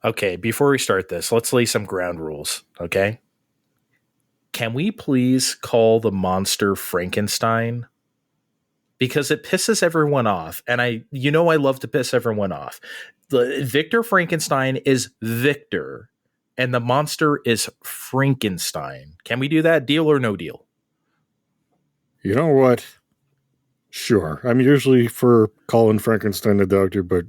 Okay, before we start this, let's lay some ground rules, okay? Can we please call the monster Frankenstein? Because it pisses everyone off, and I love to piss everyone off. The Victor Frankenstein is Victor, and the monster is Frankenstein. Can we do that? Deal or no deal? You know what? Sure. I'm usually for calling Frankenstein the doctor, but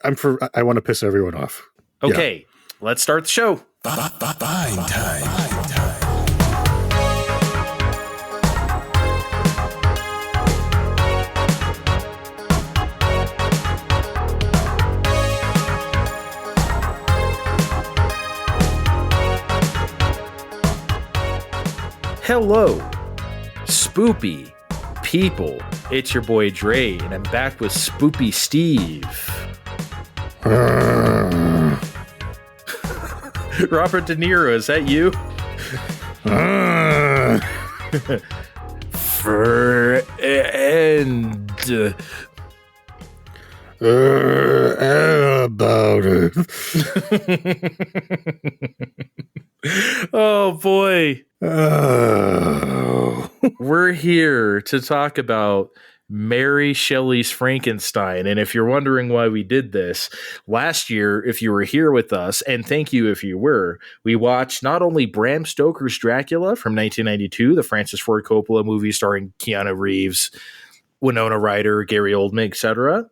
I want to piss everyone off. Okay, Let's start the show. Fine time. Hello, spoopy people. It's your boy Dre, and I'm back with Spoopy Steve. Robert De Niro, is that you? Friend. About it. Oh boy. Oh. We're here to talk about Mary Shelley's Frankenstein. And if you're wondering why we did this, last year, if you were here with us, and thank you if you were, we watched not only Bram Stoker's Dracula from 1992, the Francis Ford Coppola movie starring Keanu Reeves, Winona Ryder, Gary Oldman, etc.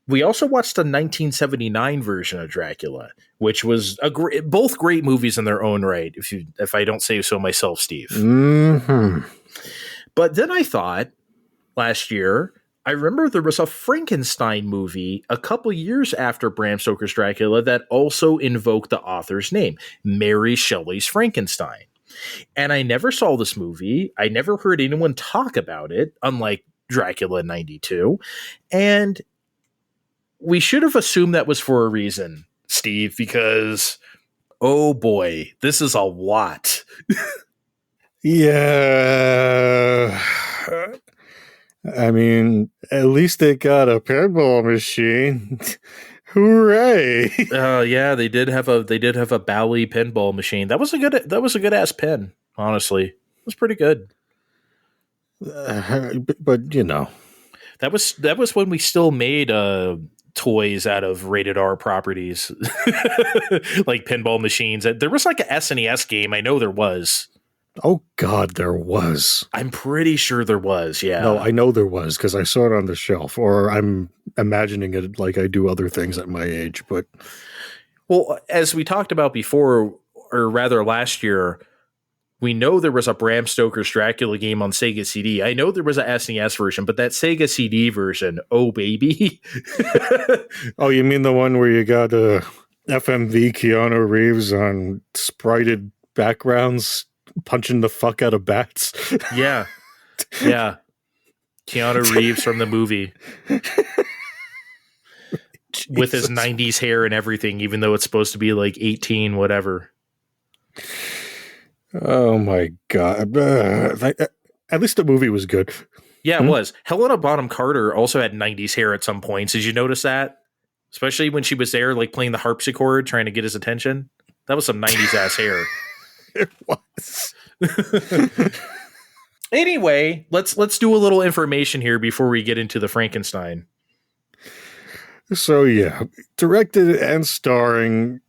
We also watched the 1979 version of Dracula, which was both great movies in their own right, if I don't say so myself, Steve. Mm-hmm. But then I thought, last year, I remember there was a Frankenstein movie a couple years after Bram Stoker's Dracula that also invoked the author's name, Mary Shelley's Frankenstein. And I never saw this movie. I never heard anyone talk about it, unlike Dracula 92. And we should have assumed that was for a reason, Steve, because, oh boy, this is a lot. Yeah. I mean, at least they got a pinball machine. Hooray! Yeah, they did have a Bally pinball machine. That was a good ass pin. Honestly, it was pretty good. But you know, that was when we still made toys out of rated R properties, like pinball machines. There was like a SNES game. I know there was. Oh God, there was. I'm pretty sure there was. Yeah. No, I know there was because I saw it on the shelf, or I'm imagining it like I do other things at my age. But well, as we talked about before, or rather last year, we know there was a Bram Stoker's Dracula game on Sega CD. I know there was a SNES version, but that Sega CD version, oh baby. Oh, you mean the one where you got FMV Keanu Reeves on sprited backgrounds punching the fuck out of bats? Yeah. Yeah. Keanu Reeves from the movie. With his 90s hair and everything, even though it's supposed to be like 18, whatever. Oh my God. At least the movie was good. Yeah, it was. Helena Bonham Carter also had 90s hair at some points. Did you notice that? Especially when she was there, like playing the harpsichord, trying to get his attention. That was some 90s ass hair. It was. Anyway, let's do a little information here before we get into the Frankenstein. So yeah, directed and starring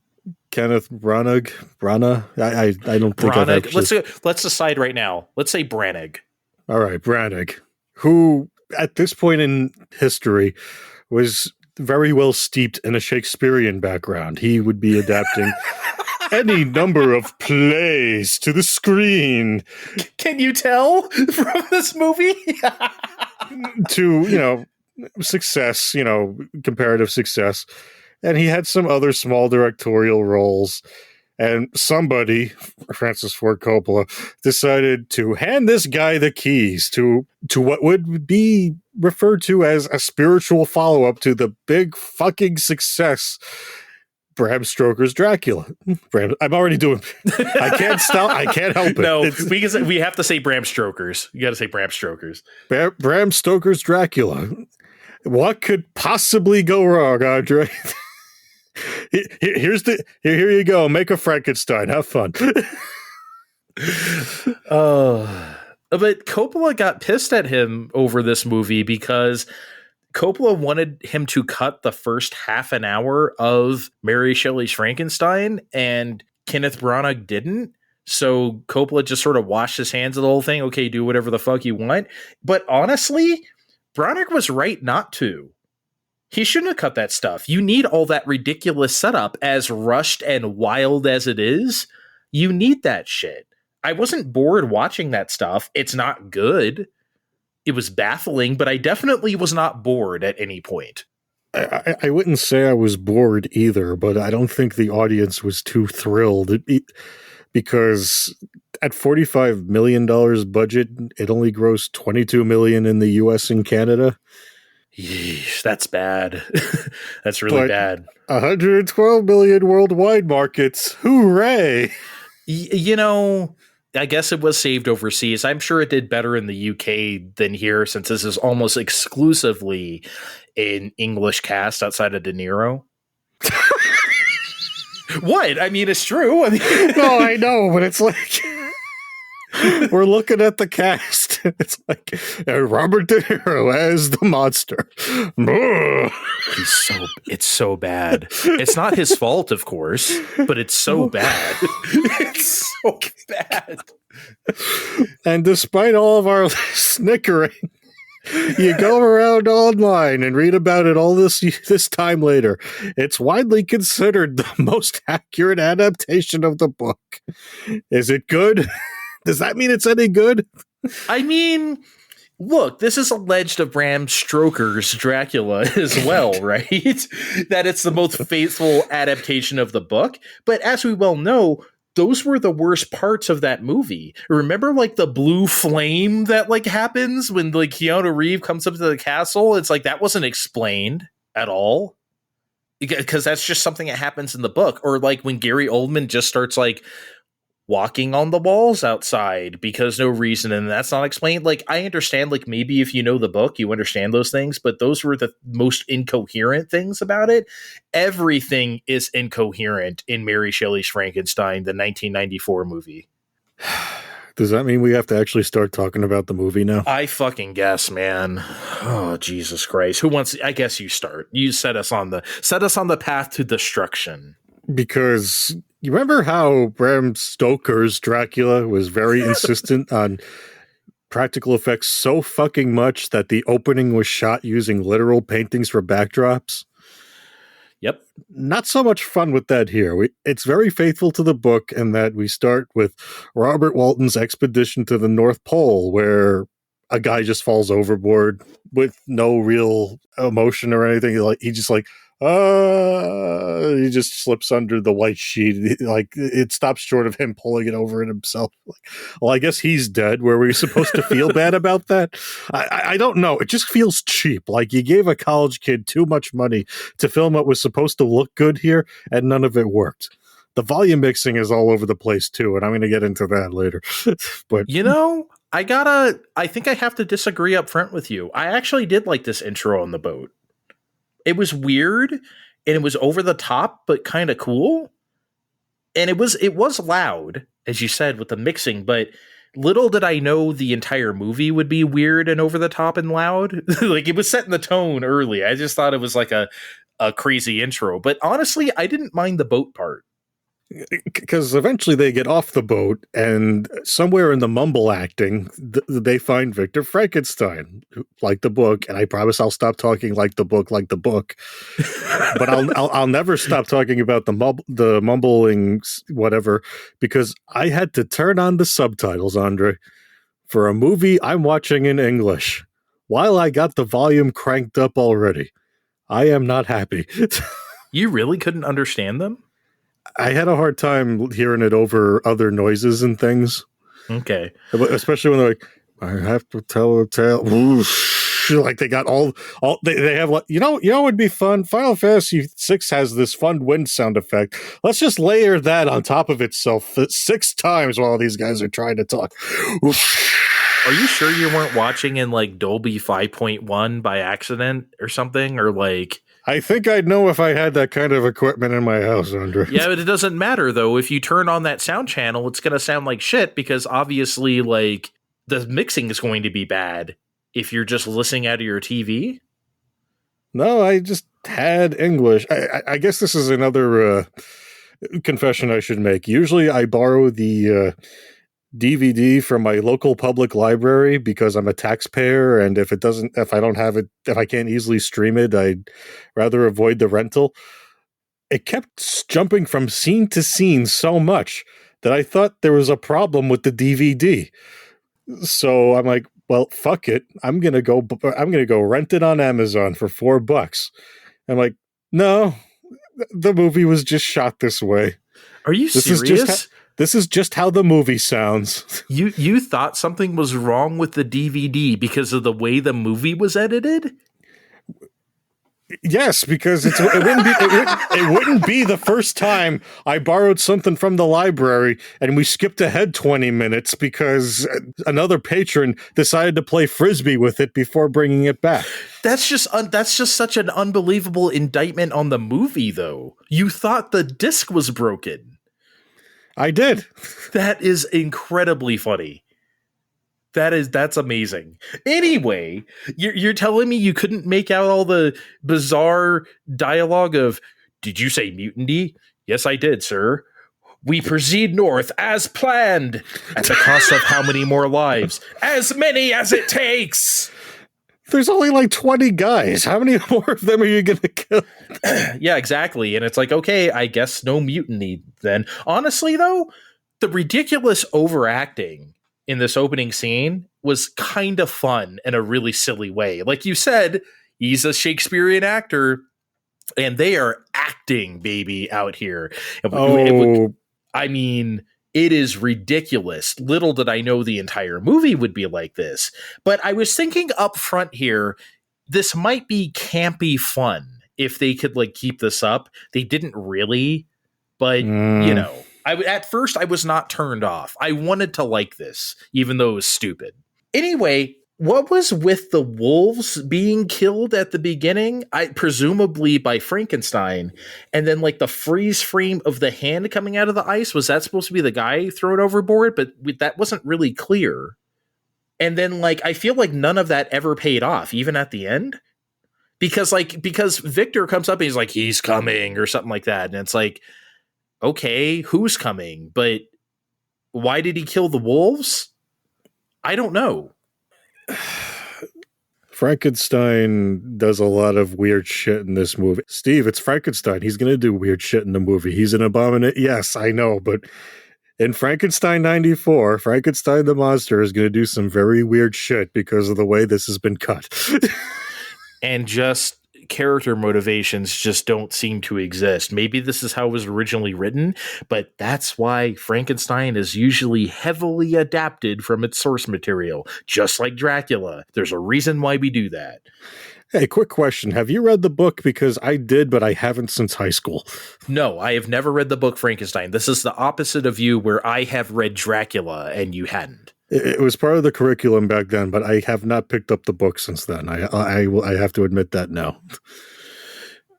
Kenneth Branagh. I don't think I've actually... Let's decide right now. Let's say Branagh. All right, Branagh, who at this point in history was very well steeped in a Shakespearean background. He would be adapting any number of plays to the screen. Can you tell from this movie? To, success, comparative success. And he had some other small directorial roles. And somebody, Francis Ford Coppola, decided to hand this guy the keys to what would be referred to as a spiritual follow-up to the big fucking success, Bram Stoker's Dracula. I'm already doing... I can't stop. I can't help it. No, we have to say Bram Stoker's. You got to say Bram Stoker's. Bram Stoker's Dracula. What could possibly go wrong, Andre? Here you go. Make a Frankenstein. Have fun. But Coppola got pissed at him over this movie because Coppola wanted him to cut the first half an hour of Mary Shelley's Frankenstein, and Kenneth Branagh didn't. So Coppola just sort of washed his hands of the whole thing. Okay, do whatever the fuck you want. But honestly, Branagh was right not to. He shouldn't have cut that stuff. You need all that ridiculous setup, as rushed and wild as it is. You need that shit. I wasn't bored watching that stuff. It's not good. It was baffling, but I definitely was not bored at any point. I wouldn't say I was bored either, but I don't think the audience was too thrilled because at $45 million budget, it only grossed $22 million in the US and Canada. Yeesh, that's bad. That's really bad. 112 million worldwide markets. Hooray! You know, I guess it was saved overseas. I'm sure it did better in the UK than here, since this is almost exclusively an English cast outside of De Niro. What? I mean, it's true. I mean, no, I know, but it's like we're looking at the cast. It's like Robert De Niro as the monster. It's so bad. It's not his fault, of course, but it's so bad. It's so bad. And despite all of our snickering, you go around online and read about it all this time later. It's widely considered the most accurate adaptation of the book. Is it good? Does that mean it's any good? I mean, look, this is alleged of Bram Stoker's Dracula as well, right? That it's the most faithful adaptation of the book. But as we well know, those were the worst parts of that movie. Remember, like, the blue flame that, like, happens when, like, Keanu Reeves comes up to the castle? It's like, that wasn't explained at all. Because that's just something that happens in the book. Or, like, when Gary Oldman just starts, like, walking on the walls outside because no reason, and that's not explained. Like, I understand, like, maybe if you know the book, you understand those things, but those were the most incoherent things about it. Everything is incoherent in Mary Shelley's Frankenstein, the 1994 movie. Does that mean we have to actually start talking about the movie now? I fucking guess, man. Oh, Jesus Christ. Who wants? I guess you start. You set us on the path to destruction. Because you remember how Bram Stoker's Dracula was very insistent on practical effects so fucking much that the opening was shot using literal paintings for backdrops? Yep. Not so much fun with that here. It's very faithful to the book in that we start with Robert Walton's expedition to the North Pole, where a guy just falls overboard with no real emotion or anything. He just slips under the white sheet. Like, it stops short of him pulling it over it himself. Like, well, I guess he's dead. Were we supposed to feel bad about that? I don't know. It just feels cheap. Like, you gave a college kid too much money to film what was supposed to look good here, and none of it worked. The volume mixing is all over the place too, and I'm going to get into that later. But you know, I think I have to disagree up front with you. I actually did like this intro on the boat. It was weird, and it was over the top, but kind of cool. And it was loud, as you said, with the mixing, but little did I know the entire movie would be weird and over the top and loud. Like, it was setting the tone early. I just thought it was like a crazy intro. But honestly, I didn't mind the boat part. Because eventually they get off the boat, and somewhere in the mumble acting, they find Victor Frankenstein, like the book. And I promise I'll stop talking like the book. But I'll never stop talking about the mumbling whatever, because I had to turn on the subtitles, Andre, for a movie I'm watching in English while I got the volume cranked up already. I am not happy. You really couldn't understand them? I had a hard time hearing it over other noises and things. Okay. Especially when they're like, I have to tell a tale. Like, they got all they have, like, you know what would be fun? Final Fantasy VI has this fun wind sound effect. Let's just layer that on top of itself 6 times while these guys are trying to talk. Are you sure you weren't watching in, like, Dolby 5.1 by accident or something? Or, like, I think I'd know if I had that kind of equipment in my house, Andre. Yeah, but it doesn't matter though. If you turn on that sound channel, it's going to sound like shit because obviously, like, the mixing is going to be bad if you're just listening out of your TV. No, I just had English. I guess this is another confession I should make. Usually I borrow the DVD from my local public library because I'm a taxpayer, and if I don't have it, if I can't easily stream it, I'd rather avoid the rental. It kept jumping from scene to scene so much that I thought there was a problem with the DVD. So I'm like, well, fuck it. I'm gonna go rent it on Amazon for $4. I'm like, no, the movie was just shot this way. Are you serious? This is just how the movie sounds. You thought something was wrong with the DVD because of the way the movie was edited? Yes, because it wouldn't be the first time I borrowed something from the library and we skipped ahead 20 minutes because another patron decided to play frisbee with it before bringing it back. That's just such an unbelievable indictment on the movie, though. You thought the disc was broken. I did. That is incredibly funny. That's amazing. Anyway, you're telling me you couldn't make out all the bizarre dialogue of, did you say mutiny? Yes, I did, sir. We proceed north as planned at the cost of how many more lives? As many as it takes. There's only like 20 guys. How many more of them are you going to kill? Yeah, exactly. And it's like, okay, I guess no mutiny then. Honestly, though, the ridiculous overacting in this opening scene was kind of fun in a really silly way. Like you said, he's a Shakespearean actor, and they are acting, baby, out here. I mean, it is ridiculous. Little did I know the entire movie would be like this. But I was thinking up front here, this might be campy fun if they could like keep this up. They didn't really, but you know. At first, I was not turned off. I wanted to like this, even though it was stupid. Anyway, what was with the wolves being killed at the beginning? Presumably by Frankenstein. And then, like, the freeze frame of the hand coming out of the ice, was that supposed to be the guy thrown overboard? But that wasn't really clear. And then, like, I feel like none of that ever paid off, even at the end. Because Victor comes up and he's like, he's coming, or something like that. And it's like, okay, who's coming? But why did he kill the wolves? I don't know. Frankenstein does a lot of weird shit in this movie. Steve, it's Frankenstein. He's going to do weird shit in the movie. He's an abomination. Yes, I know, but in Frankenstein 94, Frankenstein the monster is going to do some very weird shit because of the way this has been cut. And just character motivations just don't seem to exist. Maybe this is how it was originally written, but that's why Frankenstein is usually heavily adapted from its source material, just like Dracula. There's a reason why we do that. Hey, quick question. Have you read the book? Because I did, but I haven't since high school. No, I have never read the book Frankenstein. This is the opposite of you, where I have read Dracula and you hadn't. It was part of the curriculum back then, but I have not picked up the book since then. I have to admit that now.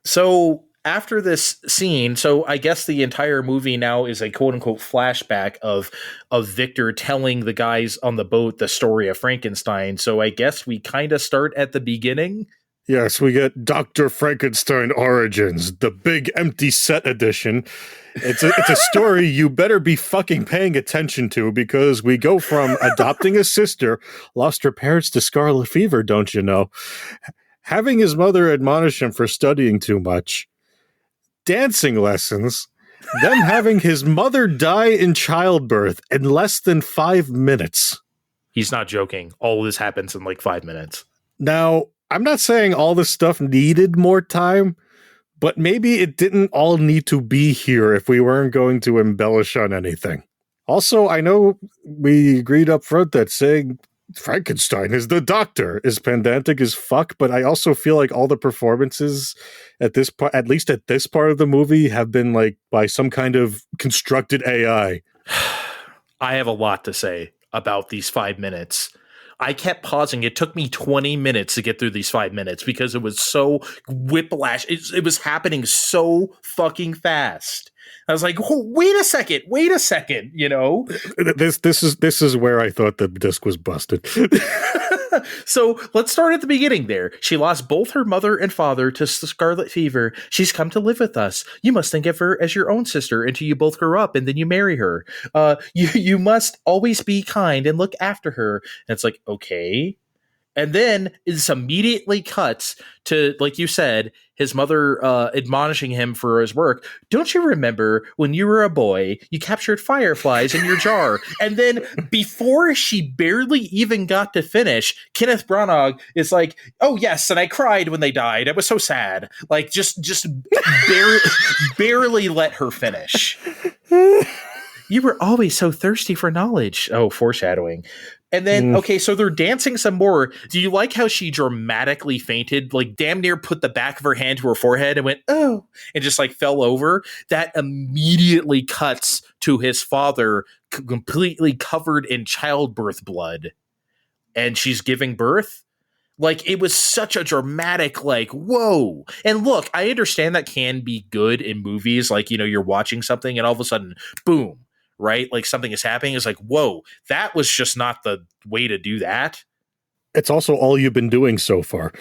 So after this scene, so I guess the entire movie now is a quote unquote flashback of Victor telling the guys on the boat the story of Frankenstein. So I guess we kind of start at the beginning. Yes, we get Dr. Frankenstein Origins, the big empty set edition. It's a story you better be fucking paying attention to, because we go from adopting a sister, lost her parents to scarlet fever, don't you know, having his mother admonish him for studying too much, dancing lessons, them having his mother die in childbirth in less than 5 minutes. He's not joking. All of this happens in like 5 minutes. Now, I'm not saying all this stuff needed more time, but maybe it didn't all need to be here if we weren't going to embellish on anything. Also, I know we agreed up front that saying Frankenstein is the doctor is pedantic as fuck, but I also feel like all the performances at this part, at least at this part of the movie, have been like by some kind of constructed AI. I have a lot to say about these 5 minutes. I kept pausing. It took me 20 minutes to get through these 5 minutes because it was so whiplash. It was happening so fucking fast. I was like, oh, wait a second, you know? This is where I thought the disc was busted. So let's start at the beginning there. She lost both her mother and father to scarlet fever. She's come to live with us. You must think of her as your own sister until you both grow up and then you marry her. You must always be kind and look after her. And it's like, okay. And then it immediately cuts to, like you said, his mother admonishing him for his work. Don't you remember when you were a boy, you captured fireflies in your jar? And then before she barely even got to finish, Kenneth Branagh is like, oh, yes, and I cried when they died. It was so sad. Like, just barely let her finish. You were always so thirsty for knowledge. Oh, foreshadowing. And then, okay, so they're dancing some more. Do you like how she dramatically fainted, like damn near put the back of her hand to her forehead and went, oh, and just like fell over? That immediately cuts to his father completely covered in childbirth blood. And she's giving birth. Like, it was such a dramatic, like, whoa. And look, I understand that can be good in movies. Like, you know, you're watching something and all of a sudden, boom. Right? Like something is happening. It's like, whoa, that was just not the way to do that. It's also all you've been doing so far.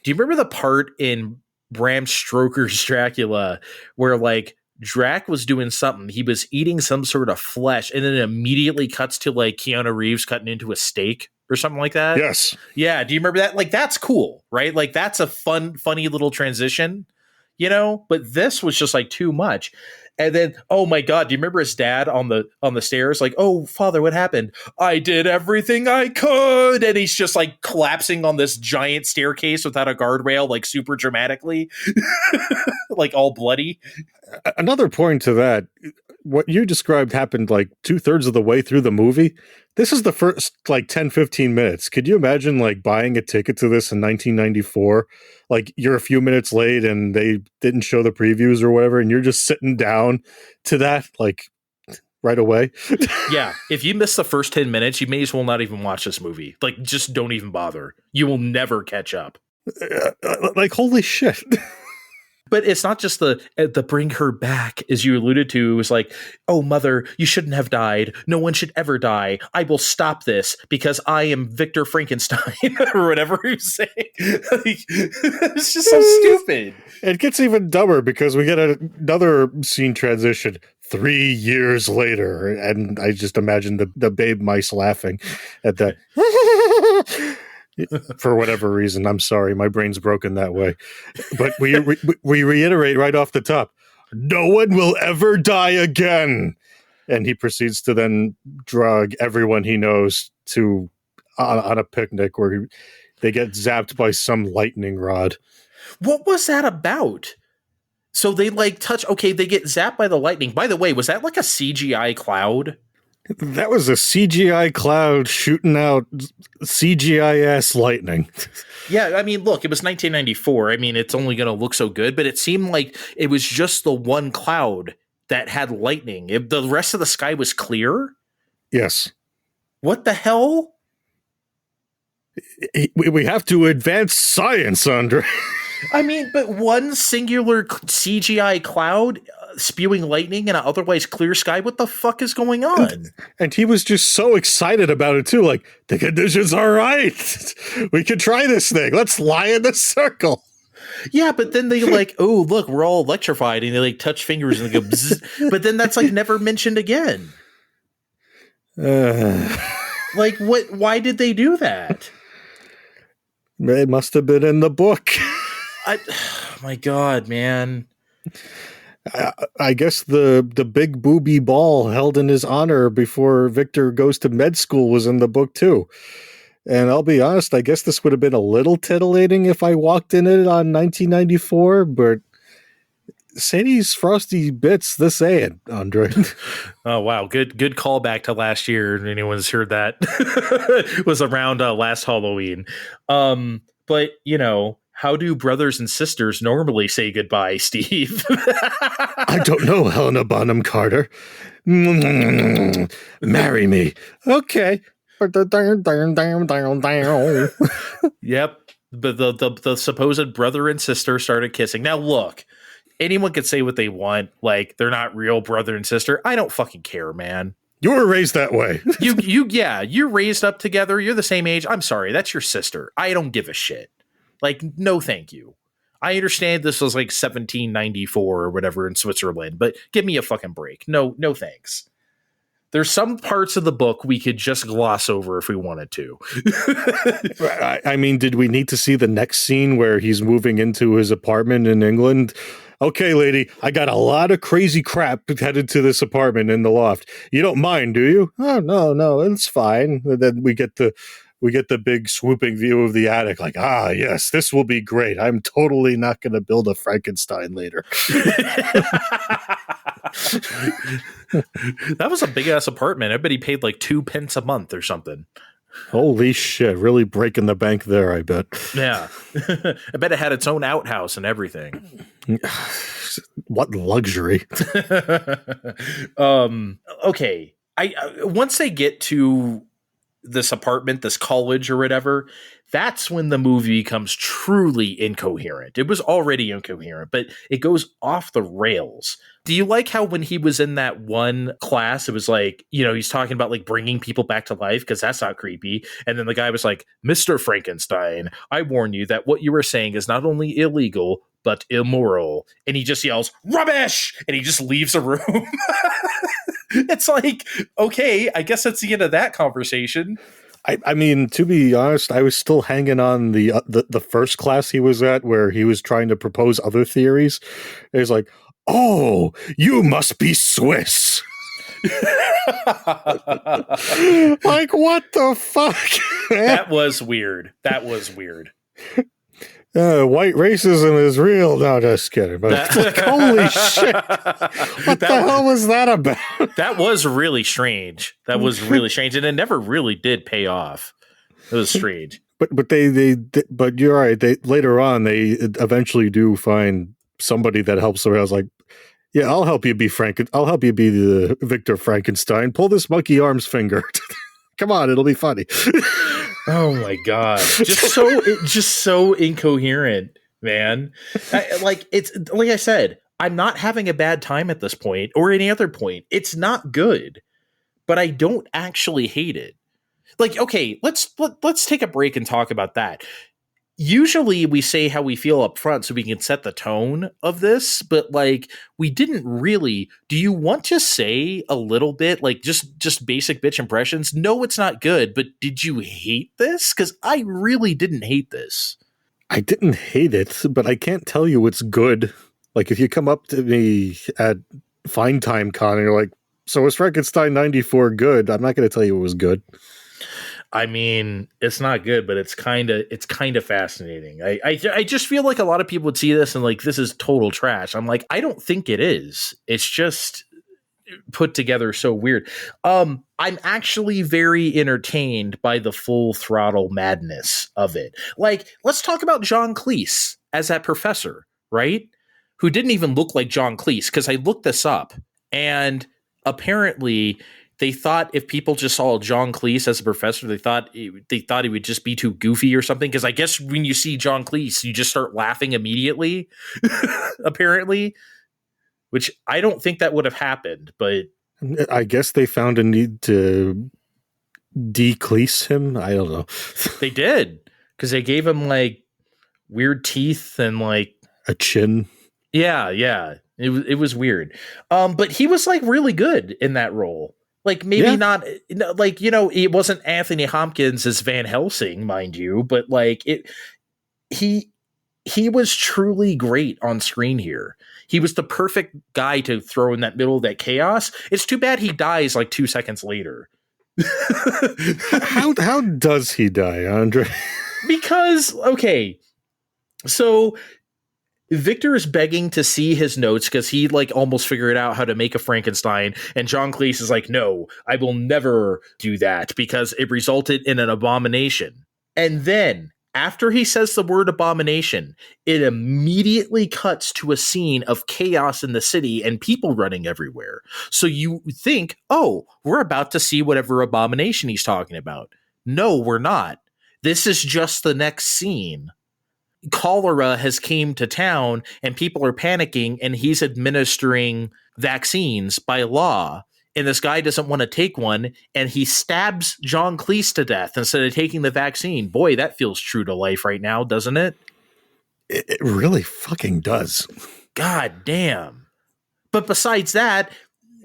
Do you remember the part in Bram Stoker's Dracula where like Drac was doing something? He was eating some sort of flesh and then it immediately cuts to like Keanu Reeves cutting into a steak or something like that? Yes. Yeah. Do you remember that? Like, that's cool, right? Like, that's a funny little transition, you know? But this was just like too much. And then, oh my God, do you remember his dad on the stairs? Like, oh, father, what happened? I did everything I could. And he's just like collapsing on this giant staircase without a guardrail, like super dramatically, like all bloody. Another point to that, what you described happened like 2/3 of the way through the movie. This is the first like 10-15 minutes. Could you imagine like buying a ticket to this in 1994? Like you're a few minutes late and they didn't show the previews or whatever, and you're just sitting down to that like right away. Yeah. If you miss the first 10 minutes, you may as well not even watch this movie. Like, just don't even bother. You will never catch up. Like, holy shit. But it's not just the bring her back, as you alluded to. It was like, oh, mother, you shouldn't have died. No one should ever die. I will stop this because I am Victor Frankenstein or whatever he was saying. Like, it's just so stupid. It gets even dumber because we get another scene transition 3 years later. And I just imagine the babe mice laughing at that. For whatever reason, I'm sorry, my brain's broken that way. But we reiterate right off the top, no one will ever die again. And he proceeds to then drug everyone he knows to on a picnic where they get zapped by some lightning rod. What was that about? So they like touch. Okay, they get zapped by the lightning. By the way, was that like a CGI cloud? That was a CGI cloud shooting out CGI-ass lightning. Yeah, I mean, look, it was 1994. I mean, it's only going to look so good, but it seemed like it was just the one cloud that had lightning. The rest of the sky was clear? Yes. What the hell? We have to advance science, Andre. I mean, but one singular CGI cloud spewing lightning in an otherwise clear sky. What the fuck is going on? And he was just so excited about it too. Like, the conditions are right. We can try this thing. Let's lie in the circle. Yeah, but then they like, oh, look, we're all electrified, and they like touch fingers and they go bzzz. But then that's like never mentioned again. Like, what? Why did they do that? It must have been in the book. My God, man. I guess the big booby ball held in his honor before Victor goes to med school was in the book too. And I'll be honest, I guess this would have been a little titillating if I walked in it on 1994, but Sadie's frosty bits this ain't, Andre. Oh, wow. Good callback to last year. If anyone's heard that. It was around last Halloween. But, you know, how do brothers and sisters normally say goodbye, Steve? I don't know, Helena Bonham Carter. Marry me. Okay. Yep. But the supposed brother and sister started kissing. Now look, anyone could say what they want, like they're not real brother and sister. I don't fucking care, man. You were raised that way. You're raised up together. You're the same age. I'm sorry, that's your sister. I don't give a shit. Like, no, thank you. I understand this was like 1794 or whatever in Switzerland, but give me a fucking break. No, thanks. There's some parts of the book we could just gloss over if we wanted to. I mean, did we need to see the next scene where he's moving into his apartment in England? Okay, lady, I got a lot of crazy crap headed to this apartment in the loft. You don't mind, do you? Oh, no, it's fine. And then we get the big swooping view of the attic, like, yes, this will be great. I'm totally not going to build a Frankenstein later. That was a big ass apartment. I bet he paid like 2 pence a month or something. Holy shit, really breaking the bank there, I bet. Yeah. I bet it had its own outhouse and everything. What luxury. Okay. Once they get to this apartment, this college or whatever, that's when the movie becomes truly incoherent. It was already incoherent, but it goes off the rails. Do you like how when he was in that one class, it was like, he's talking about like bringing people back to life because that's not creepy. And then the guy was like, Mr. Frankenstein, I warn you that what you are saying is not only illegal, but immoral. And he just yells, rubbish! And he just leaves the room. It's like, okay, I guess that's the end of that conversation. I mean, to be honest, I was still hanging on the first class he was at where he was trying to propose other theories. He's like, oh, you must be Swiss. Like, what the fuck? That was weird. White racism is real. No, just kidding. But like, holy shit. What the hell was that about? That was really strange. And it never really did pay off. It was strange. But you're right. They later on, they eventually do find somebody that helps them. I was like, yeah, I'll help you be I'll help you be the Victor Frankenstein. Pull this monkey arms finger. Come on, it'll be funny. Oh my god, just so incoherent, man. Like I said, I'm not having a bad time at this point or any other point. It's not good, but I don't actually hate it. Like, okay, let's take a break and talk about that. Usually we say how we feel up front so we can set the tone of this, but like we didn't really. Do you want to say a little bit, like just basic bitch impressions? No, it's not good, but did you hate this? Because I really didn't hate this. I didn't hate it, but I can't tell you it's good. Like if you come up to me at Fine Time Con and you're like, so was Frankenstein 94 good? I'm not going to tell you it was good. I mean, it's not good, but it's kind of fascinating. I just feel like a lot of people would see this and like, this is total trash. I'm like, I don't think it is. It's just put together so weird. I'm actually very entertained by the full throttle madness of it. Like, let's talk about John Cleese as that professor, right? Who didn't even look like John Cleese, because I looked this up and apparently they thought if people just saw John Cleese as a professor, they thought he would just be too goofy or something. Because I guess when you see John Cleese, you just start laughing immediately, apparently, which I don't think that would have happened. But I guess they found a need to de-Cleese him. I don't know. They did, because they gave him like weird teeth and like a chin. Yeah. It was weird. But he was like really good in that role. Like maybe not like, it wasn't Anthony Hopkins as Van Helsing, mind you, but like he was truly great on screen here. He was the perfect guy to throw in that middle of that chaos. It's too bad he dies like 2 seconds later. How does he die, Andre? Because, okay, so Victor is begging to see his notes because he like almost figured out how to make a Frankenstein. And John Cleese is like, no, I will never do that because it resulted in an abomination. And then After he says the word abomination, it immediately cuts to a scene of chaos in the city and people running everywhere. So you think, oh, we're about to see whatever abomination he's talking about. No, we're not. This is just the next scene. Cholera has came to town and people are panicking, and he's administering vaccines by law. And this guy doesn't want to take one, and he stabs John Cleese to death instead of taking the vaccine. Boy, that feels true to life right now, doesn't it? It really fucking does. God damn. But besides that,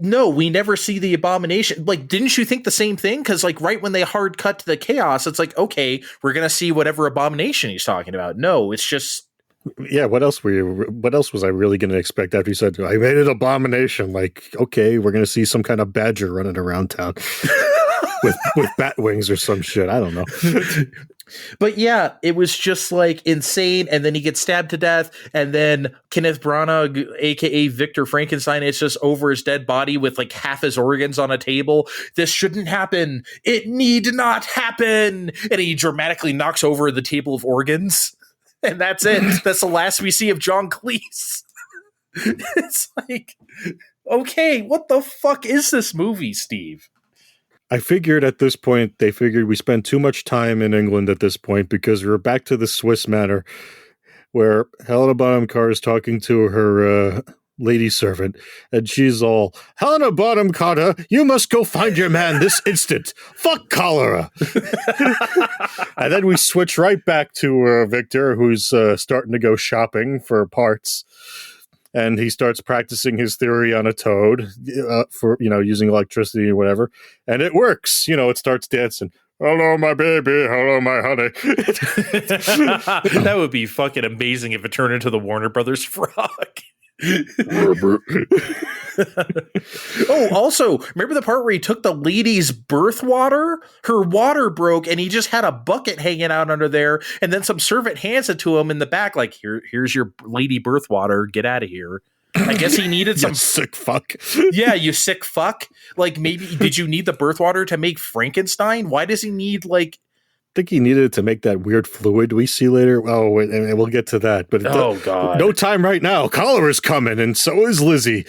no, we never see the abomination. Like, didn't you think the same thing? Because, like, right when they hard cut to the chaos, it's like, okay, we're going to see whatever abomination he's talking about. No, it's just... Yeah, what else was I really going to expect after you said, I made an abomination? Like, okay, we're going to see some kind of badger running around town with bat wings or some shit. I don't know. But yeah, it was just like insane. And then he gets stabbed to death. And then Kenneth Branagh, aka Victor Frankenstein, is just over his dead body with like half his organs on a table. This shouldn't happen. It need not happen. And he dramatically knocks over the table of organs. And that's it. That's the last we see of John Cleese. It's like, okay, what the fuck is this movie, Steve? I figured at this point, they figured we spent too much time in England at this point because we were back to the Swiss manor where Helena Bonham Carter is talking to her lady servant, and she's all, Helena Bonham Carter, you must go find your man this instant. Fuck cholera. And then we switch right back to Victor, who's starting to go shopping for parts. And he starts practicing his theory on a toad for, using electricity or whatever. And it works. It starts dancing. Hello, my baby. Hello, my honey. That would be fucking amazing if it turned into the Warner Brothers frog. Oh, also, remember the part where he took the lady's birth water? Her water broke and he just had a bucket hanging out under there, and then some servant hands it to him in the back like, here's your lady birth water, get out of here. I guess he needed some sick fuck. Yeah, you sick fuck. Like, maybe did you need the birth water to make Frankenstein? Why does he need like I think he needed it to make that weird fluid we see later. Oh, and we'll get to that. But God, no time right now. Cholera's coming, and so is Lizzie.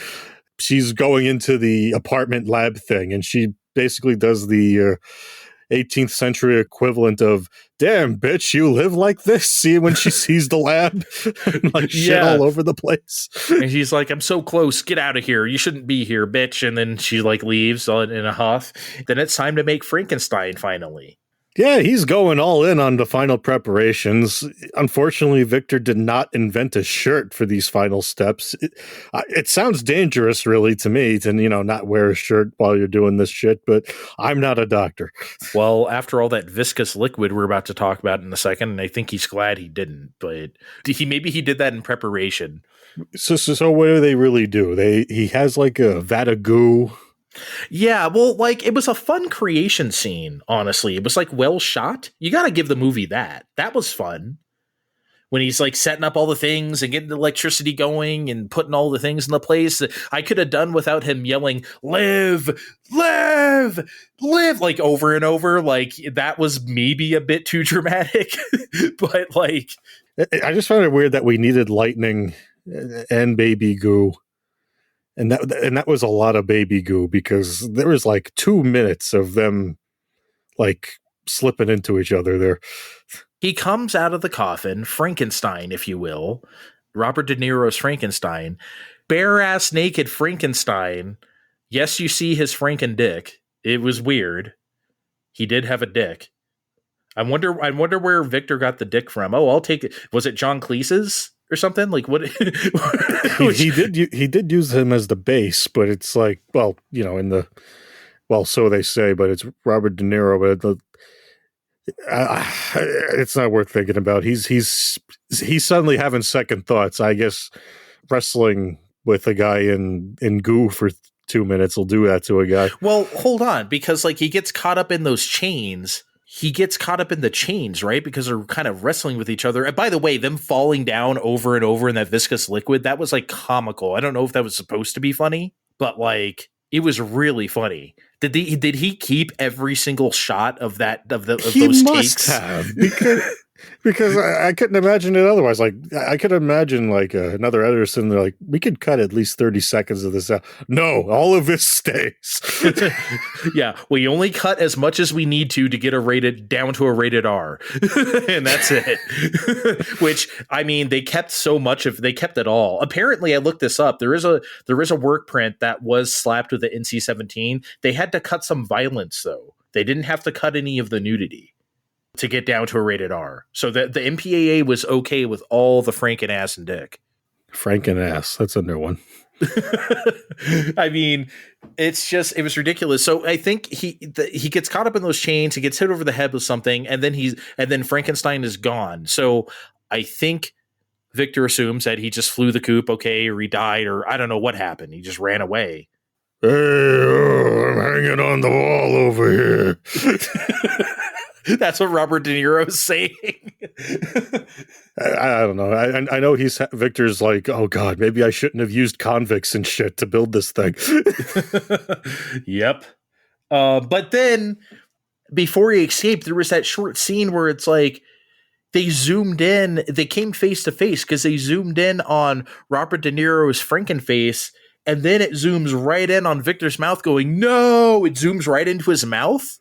She's going into the apartment lab thing, and she basically does the 18th century equivalent of, damn, bitch, you live like this? See, when she sees the lab, like shit all over the place. And she's like, I'm so close. Get out of here. You shouldn't be here, bitch. And then she like leaves in a huff. Then it's time to make Frankenstein finally. Yeah, he's going all in on the final preparations. Unfortunately, Victor did not invent a shirt for these final steps. It sounds dangerous, really, to me, to, not wear a shirt while you're doing this shit, but I'm not a doctor. Well, after all that viscous liquid we're about to talk about in a second, and I think he's glad he didn't, but maybe he did that in preparation. So what do they really do? He has like a vat of goo. Yeah, well, like, it was a fun creation scene, honestly. It was, like, well shot. You gotta give the movie that. That was fun. When he's, like, setting up all the things and getting the electricity going and putting all the things in the place. I could have done without him yelling, live, live, live, like, over and over. Like, that was maybe a bit too dramatic. But, like... I just found it weird that we needed lightning and baby goo. And that was a lot of baby goo because there was like 2 minutes of them like slipping into each other there. He comes out of the coffin, Frankenstein, if you will. Robert De Niro's Frankenstein. Bare-ass naked Frankenstein. Yes, you see his Franken dick. It was weird. He did have a dick. I wonder where Victor got the dick from. Oh, I'll take it. Was it John Cleese's? Or something like what he did use him as the base, but it's like, well, so they say, but it's Robert De Niro, but it's not worth thinking about. He's suddenly having second thoughts. I guess wrestling with a guy in goo for 2 minutes will do that to a guy. Well, hold on, because like he gets caught up in those chains. He gets caught up in the chains, right? Because they're kind of wrestling with each other. And by the way, them falling down over and over in that viscous liquid, that was like comical. I don't know if that was supposed to be funny, but like it was really funny. Did he keep every single shot of those takes? Have, because Because I couldn't imagine it otherwise. Like, I could imagine like another editor sitting there like, we could cut at least 30 seconds of this out. No, all of this stays. Yeah, we only cut as much as we need to get down to a rated R. And that's it. Which, I mean, they kept it all. Apparently, I looked this up. There is a work print that was slapped with the NC-17. They had to cut some violence, though. They didn't have to cut any of the nudity to get down to a rated R. So the MPAA was okay with all the Franken ass and dick. Franken ass. That's a new one. I mean, it was ridiculous. So I think he gets caught up in those chains. He gets hit over the head with something, and then Frankenstein is gone. So I think Victor assumes that he just flew the coop, okay, or he died, or I don't know what happened. He just ran away. Hey, I'm hanging on the wall over here. That's what Robert De Niro is saying. I don't know. I know Victor's like, oh God, maybe I shouldn't have used convicts and shit to build this thing. Yep. But then before he escaped, there was that short scene where it's like they zoomed in. They came face to face because they zoomed in on Robert De Niro's Frankenface, and then it zooms right in on Victor's mouth going, no! It zooms right into his mouth.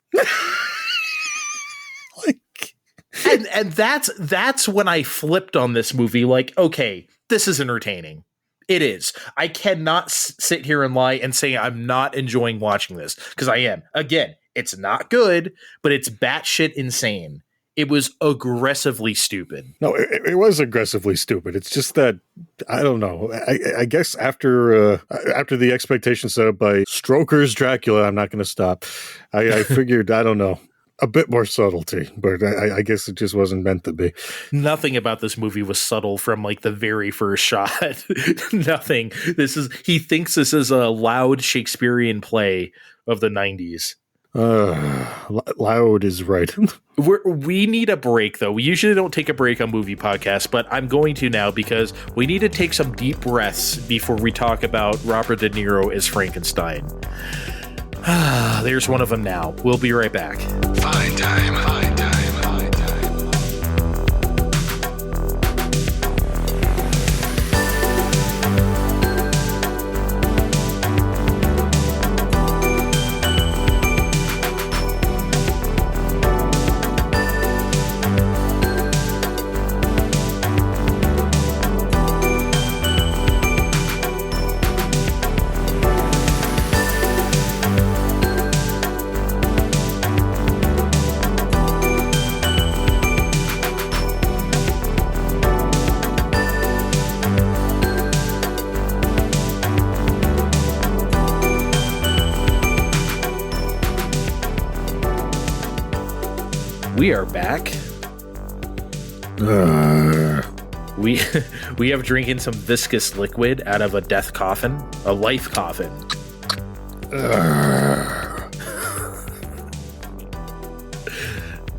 And that's when I flipped on this movie. Like, okay, this is entertaining. It is. I cannot sit here and lie and say I'm not enjoying watching this, because I am. Again, it's not good, but it's batshit insane. It was aggressively stupid. No, it was aggressively stupid. It's just that, I don't know. I guess after the expectation set up by Stoker's Dracula, I'm not going to stop. I figured, I don't know, a bit more subtlety, but I guess it just wasn't meant to be. Nothing about this movie was subtle from like the very first shot. Nothing. He thinks this is a loud Shakespearean play of the 90s. Loud is right. We need a break, though. We usually don't take a break on movie podcasts, but I'm going to now because we need to take some deep breaths before we talk about Robert De Niro as Frankenstein. There's one of them now. We'll be right back. Fine time, fine time, fine time. We are back. We have drinking some viscous liquid out of a death coffin, a life coffin.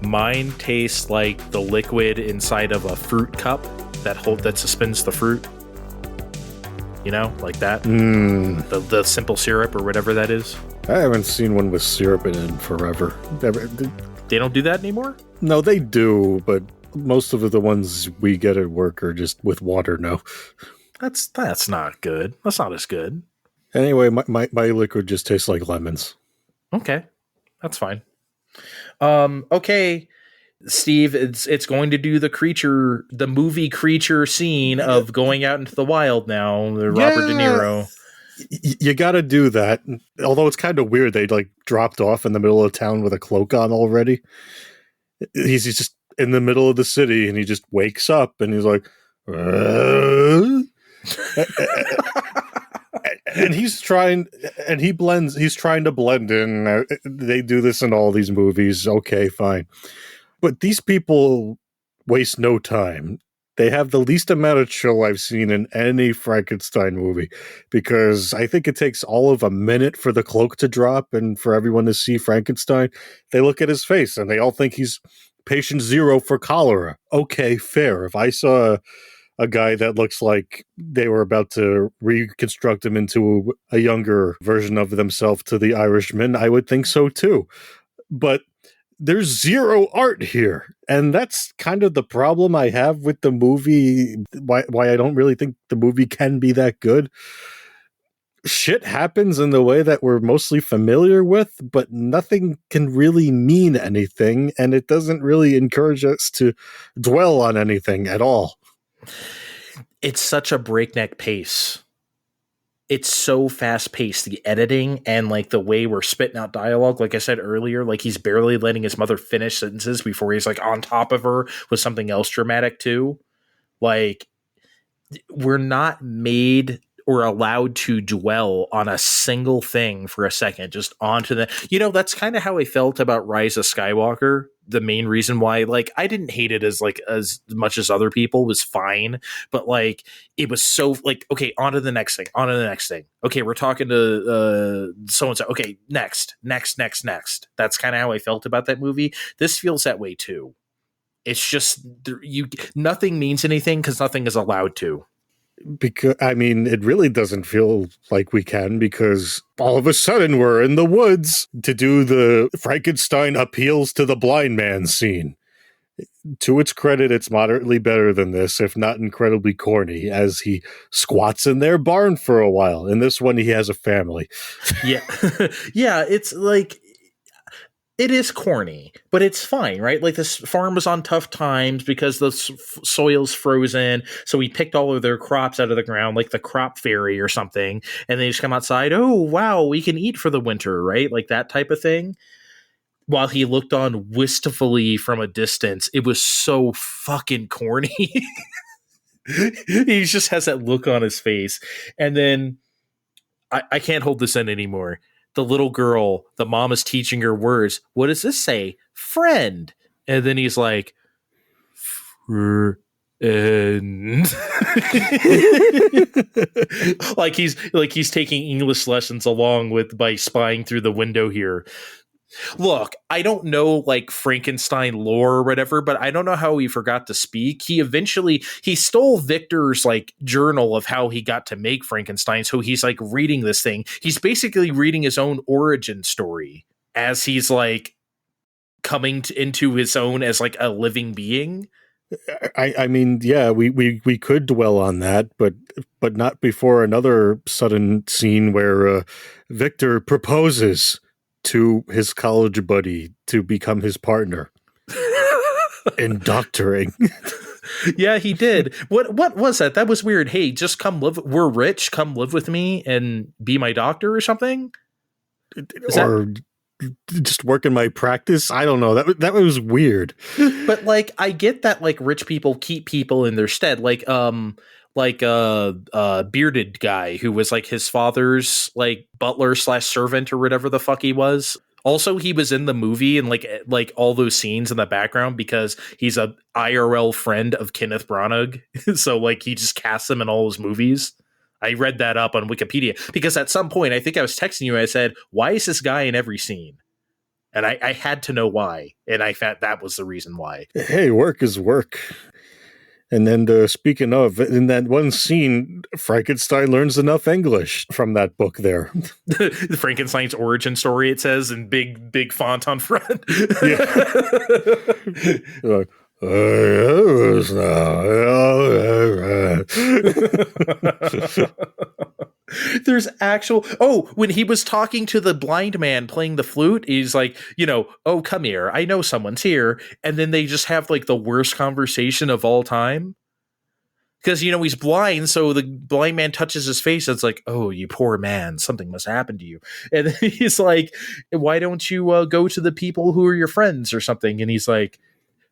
Mine tastes like the liquid inside of a fruit cup that suspends the fruit. You know, like that. The simple syrup or whatever that is. I haven't seen one with syrup in it in forever. They don't do that anymore? No, they do, but most of the ones we get at work are just with water now. That's not good. That's not as good. Anyway, my liquid just tastes like lemons. Okay. That's fine. Okay, Steve, it's going to do the movie creature scene of going out into the wild now, Robert De Niro. You got to do that. Although it's kind of weird, they like dropped off in the middle of town with a cloak on already. He's just in the middle of the city, and he just wakes up, and he's like, and he's trying to blend in. They do this in all these movies. Okay, fine, but these people waste no time. They have the least amount of chill I've seen in any Frankenstein movie, because I think it takes all of a minute for the cloak to drop and for everyone to see Frankenstein. They look at his face and they all think he's patient 0 for cholera. Okay, fair. If I saw a guy that looks like they were about to reconstruct him into a younger version of themselves to the Irishman, I would think so too. But there's zero art here. And that's kind of the problem I have with the movie, why I don't really think the movie can be that good. Shit happens in the way that we're mostly familiar with, but nothing can really mean anything, and it doesn't really encourage us to dwell on anything at all. It's such a breakneck pace. It's so fast paced, the editing and like the way we're spitting out dialogue. Like I said earlier, like he's barely letting his mother finish sentences before he's like on top of her with something else dramatic too. Like, we're not made or allowed to dwell on a single thing for a second, just onto the, that's kind of how I felt about Rise of Skywalker. The main reason why, like, I didn't hate it as much as other people, was fine, but like, it was so like, okay, on to the next thing, on to the next thing. Okay, we're talking to so-and-so. Okay, next. That's kind of how I felt about that movie. This feels that way too. It's just, nothing means anything because nothing is allowed to. Because, I mean, it really doesn't feel like we can, because all of a sudden we're in the woods to do the Frankenstein appeals to the blind man scene. To its credit, it's moderately better than this, if not incredibly corny, as he squats in their barn for a while. In this one, he has a family. Yeah. Yeah, it's like, it is corny, but it's fine, right? Like, this farm was on tough times because the soil's frozen, so we picked all of their crops out of the ground, like the crop fairy or something, and they just come outside, oh, wow, we can eat for the winter, right? Like that type of thing. While he looked on wistfully from a distance, it was so fucking corny. He just has that look on his face. And then, I can't hold this in anymore. The little girl, the mom is teaching her words. What does this say? Friend. And then he's like, friend. like he's taking English lessons along by spying through the window here. Look, I don't know like Frankenstein lore or whatever, but I don't know how he forgot to speak. He stole Victor's like journal of how he got to make Frankenstein. So he's like reading this thing. He's basically reading his own origin story as he's like coming into his own as like a living being. I mean, yeah, we could dwell on that, but not before another sudden scene where Victor proposes to his college buddy to become his partner in doctoring. Yeah, he did. What was that? That was weird. Hey, just come live. We're rich. Come live with me and be my doctor or something. Just work in my practice. I don't know. That was weird. But like, I get that like rich people keep people in their stead. Like bearded guy who was like his father's like butler / servant or whatever the fuck he was. Also, he was in the movie and like all those scenes in the background because he's a IRL friend of Kenneth Branagh. So like he just casts him in all his movies. I read that up on Wikipedia because at some point I think I was texting you and I said, why is this guy in every scene? And I had to know why. And I found that was the reason why. Hey, work is work. And then speaking of, in that one scene, Frankenstein learns enough English from that book there. The Frankenstein's origin story, it says in big font on front. Yeah. There's when he was talking to the blind man playing the flute, he's like, oh, come here, I know someone's here, and then they just have like the worst conversation of all time because he's blind, so the blind man touches his face and it's like, oh, you poor man, something must happen to you. And then he's like, why don't you go to the people who are your friends or something? And he's like,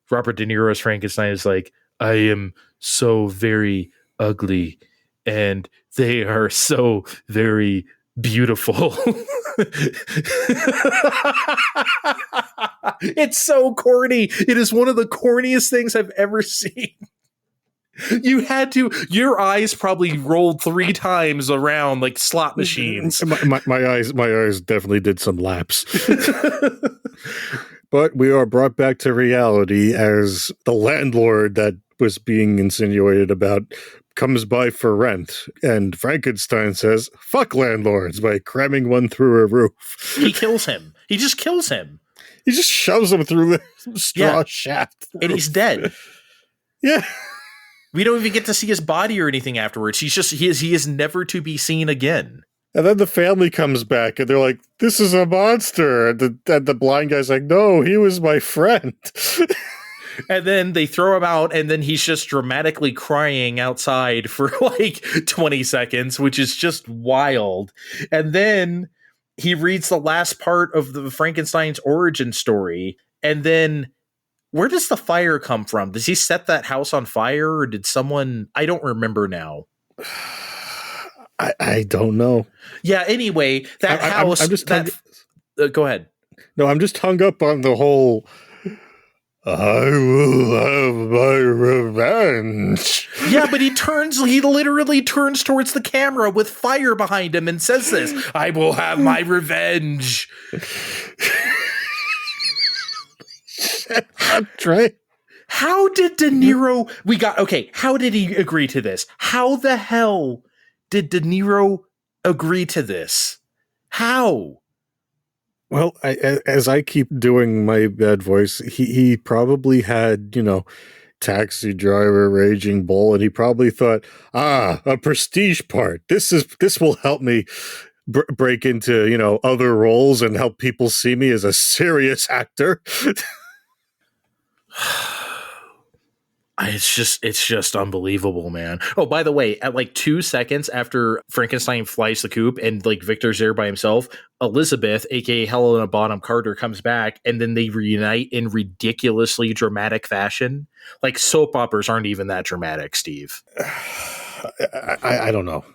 Robert De Niro's Frankenstein is like, I am so very ugly and they are so very beautiful. It's so corny. It is one of the corniest things I've ever seen. Your eyes probably rolled 3 times around like slot machines. My eyes definitely did some laps. But we are brought back to reality as the landlord that was being insinuated about comes by for rent. And Frankenstein says, fuck landlords, by cramming one through a roof. He kills him. He just kills him. He just shoves him through the straw shaft. And he's dead. Yeah. We don't even get to see his body or anything afterwards. He is never to be seen again. And then the family comes back and they're like, this is a monster. And the blind guy's like, no, he was my friend. And then they throw him out, and then he's just dramatically crying outside for like 20 seconds, which is just wild. And then he reads the last part of the Frankenstein's origin story. And then where does the fire come from? Does he set that house on fire, or did someone... I don't remember now. I don't know. Yeah, anyway, that house... I'm just go ahead. No, I'm just hung up on the whole... I will have my revenge. Yeah, but he literally turns towards the camera with fire behind him and says this, I will have my revenge. I'm trying. How did De Niro... how did he agree to this? How the hell did De Niro agree to this? How? Well, as I keep doing my bad voice, he probably had, Taxi Driver, Raging Bull, and he probably thought, a prestige part. This will help me break into, other roles and help people see me as a serious actor. It's just unbelievable, man. Oh, by the way, at like 2 seconds after Frankenstein flies the coop and like Victor's there by himself, Elizabeth, aka Helena Bonham Carter, comes back, and then they reunite in ridiculously dramatic fashion. Like soap operas aren't even that dramatic, Steve. I don't know.